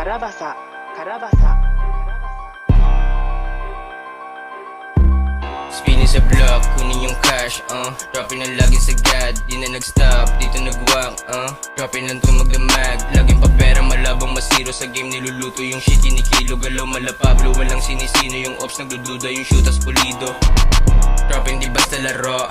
Karabasa, Karabasa. Spinning sa block, kunin yung cash, dropping lang lagi sagad, di na nag-stop, dito nag-walk, dropping lang to magdamag, laging papera, malabang masiro sa game, niluluto yung shit, kinikilo, galaw, malapablo, walang sinisino, yung ops nagdududa, yung shooters pulido. Dropping di basta laro,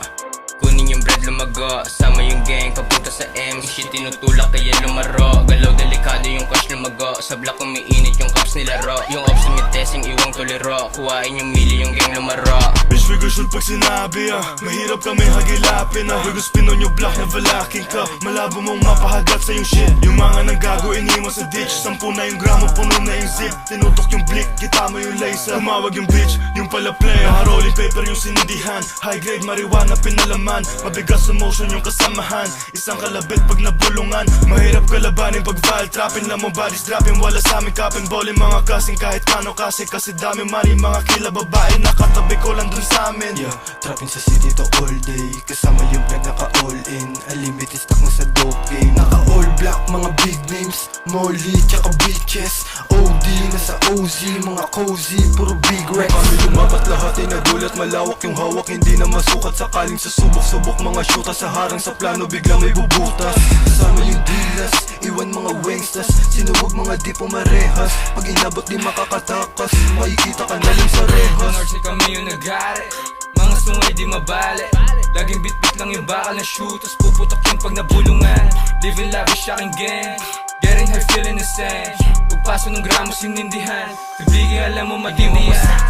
kunin yung bread lumago, sama yung gang, papunta sa M, shit tinutulak kaya lumaro, galaw delikado yung cash lumago, sa block umiinit yung cops nilaro, yung ops umitesing iwang tolero, kuhain yung mili yung gang lumaro. Bitch, we go shoot pag sinabi mahirap kami hagilapin We go spin on your block na valaking ka Malabo mong mapahagat sa yung shit Yung mga nanggago iniwan sa ditch 10 na yung gramo, puno na yung zip Tinutok yung blick, kita mo yung laser Tumawag yung bitch, yung pala player Rolling paper yung sinindihan High grade marijuana pinalaman Mabigas sa motion yung kasamahan Isang kalabit pag nabulungan Mahirap kalabanin pag vial Trapping lang mo bodies dropping Wala sa amin kapin bowling mga kasing kahit kano kasi dami money mga kila babae Nakatabi ko lang dun sa amin Yeah, trapping sa city to all day Kasama yung plug naka all in Unlimited stock na sa dope game Naka all black mga big names Molly tsaka bitches OD nasa OZ mga cozy Puro big racks Kami lumabat lahat ay nagulat Malawak yung hawak hindi na masukat Sakaling sa subok-subok mga shoota Sa harang sa plano bigla may bubutas Kasama yung dilas Iwan mga wangstas Sinuwag mga di pumarehas Pag inabot di makakatakas Makikita ka na lang sa rehas Norsi kami yung nagari Mga sungay di mabali Laging bit-bit lang yung bakal na shoot Tas puputok yung pag nabulungan Living lavish aking gang Getting high feeling the same Pagpaso ng gramo sinindihan Bibigay alam mo madimihan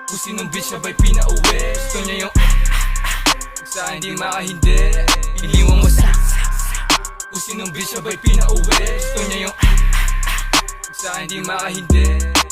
Kung sinong bitch sabay pinauwi Gusto niya yung sa hindi makahindi Iliwang mo sa Kung sinong bitch sabay pinauwi Gusto niya yung sa hindi makahindi